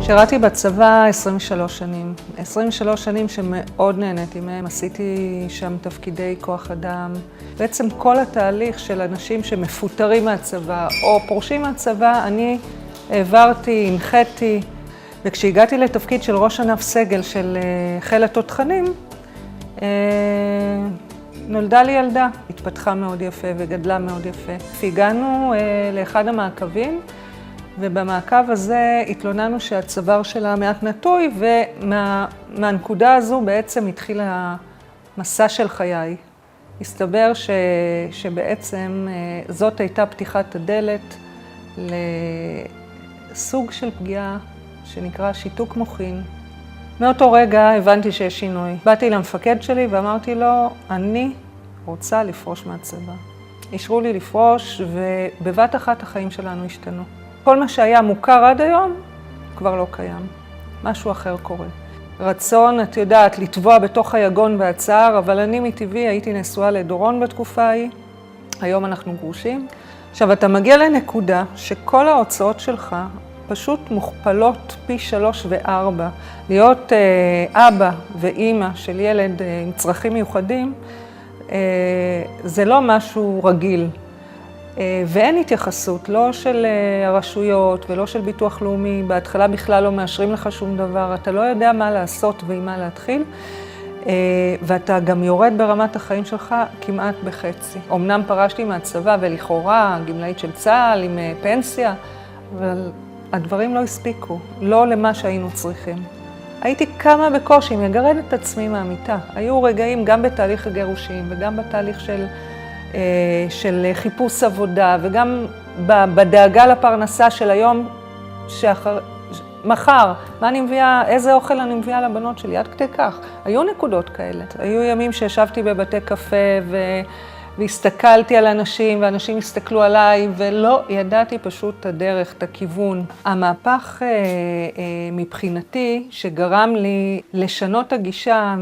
שירתי בצבא 23 שנים. 23 שנים שמאוד נהניתי מהם. עשיתי שם תפקידי כוח אדם. בעצם כל התהליך של אנשים שמפוטרים מהצבא או פורשים מהצבא, אני העברתי, הנחיתי. וכשהגעתי לתפקיד של ראש ענף סגל של חיל התותחנים, נולדה לי ילדה. התפתחה מאוד יפה וגדלה מאוד יפה. הגענו לאחד המעקבים, ובמעקב הזה התלוננו שהצוואר שלה מעט נטוי, ומהנקודה הזו בעצם התחיל המסע של חיי. הסתבר שבעצם זאת הייתה פתיחת הדלת לסוג של פגיעה שנקרא שיתוק מוחין. מאותו רגע הבנתי שיש שינוי. באתי למפקד שלי ואמרתי לו, אני רוצה לפרוש מהצבא. אישרו לי לפרוש, ובבת אחת החיים שלנו השתנו. כל מה שהיה מוכר עד היום כבר לא קיים. משהו אחר קורה. רצון, את יודעת, לטבוע בתוך היגון והצער, אבל אני מטבעי הייתי נשואה לדורון בתקופה ההיא. היום אנחנו גרושים. עכשיו, אתה מגיע לנקודה שכל ההוצאות שלך פשוט מוכפלות פי 3 ו-4. להיות אבא ואימא של ילד עם צרכים מיוחדים, זה לא משהו רגיל. ואין התייחסות, לא של הרשויות ולא של ביטוח לאומי. בהתחלה בכלל לא מאשרים לך שום דבר. אתה לא יודע מה לעשות ועם מה להתחיל. ואתה גם יורד ברמת החיים שלך כמעט בחצי. אמנם פרשתי מהצבא ולכאורה גמלאית של צה"ל עם פנסיה, אבל הדברים לא הספיקו, לא למה שהיינו צריכים. הייתי קמה בקושי, מגרדת את עצמי מהמיטה. היו רגעים גם בתהליך הגירושים וגם בתהליך של חיפוש עבודה, וגם בדאגה לפרנסה של היום, מחר, מה אני מביאה, איזה אוכל אני מביאה לבנות שלי, עד כדי כך. היו נקודות כאלה. היו ימים שישבתי בבתי קפה והסתכלתי על אנשים, ואנשים הסתכלו עליי, ולא ידעתי פשוט את הדרך, את הכיוון. המהפך מבחינתי, שגרם לי לשנות הגישה,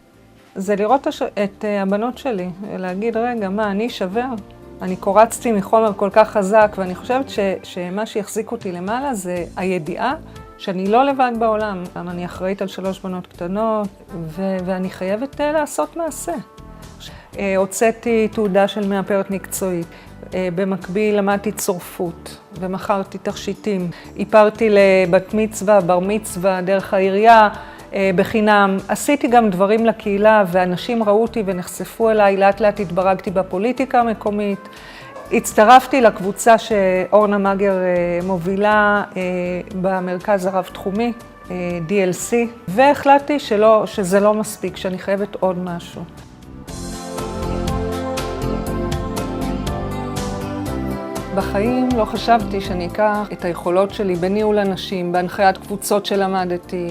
זה לראות את הבנות שלי, ולהגיד, רגע, מה, אני שווה? אני קורצתי מחומר כל כך חזק, ואני חושבת שמה שיחזיק אותי למעלה זה הידיעה שאני לא לבד בעולם. אני אחראית על 3 בנות קטנות, ואני חייבת לעשות מעשה. הוצאתי תעודה של מאפרת מקצועית. במקביל למדתי צורפות, ומכרתי תכשיטים. איפרתי לבת מצווה, בר מצווה, דרך העירייה, בחינם. עשיתי גם דברים לקהילה, ואנשים ראו אותי ונחשפו אליי. לאט לאט התברגתי בפוליטיקה המקומית. הצטרפתי לקבוצה שאורנה מגר מובילה במרכז הרב-תחומי, DLC, והחלטתי שזה לא מספיק, שאני חייבת עוד משהו. בחיים לא חשבתי שאני אקח את היכולות שלי בניהול אנשים, בהנחיית קבוצות שלמדתי,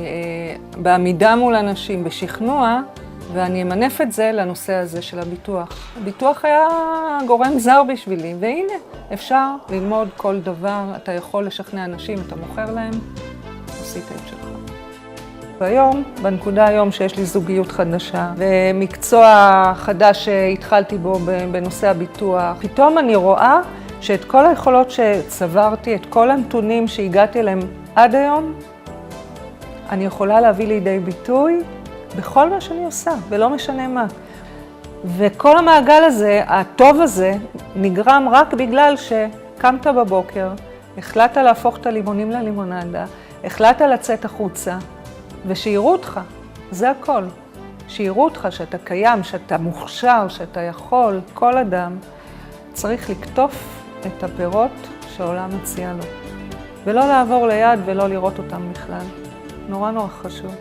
בעמידה מול אנשים, בשכנוע, ואני אמנף את זה לנושא הזה של הביטוח. הביטוח היה גורם זר בשבילי, והנה, אפשר ללמוד כל דבר, אתה יכול לשכנע אנשים, אתה מוכר להם, עשית את שלך. והיום, בנקודה היום שיש לי זוגיות חדשה, ומקצוע חדש שהתחלתי בו בנושא הביטוח, פתאום אני רואה שאת כל היכולות שצברתי, את כל הנתונים שהגעתי אליהם עד היום, אני יכולה להביא לידי ביטוי בכל מה שאני עושה, ולא משנה מה. וכל המעגל הזה, הטוב הזה, נגרם רק בגלל שקמת בבוקר, החלטת להפוך את הלימונים ללימונדה, החלטת לצאת החוצה, ושיראו אותך, זה הכל. שיראו אותך שאתה קיים, שאתה מוכשר, שאתה יכול. כל אדם צריך לקטוף את הפירות שהעולם מציע לו, ולא לעבור ליד ולא לראות אותם בכלל. נורא נורא חשוב.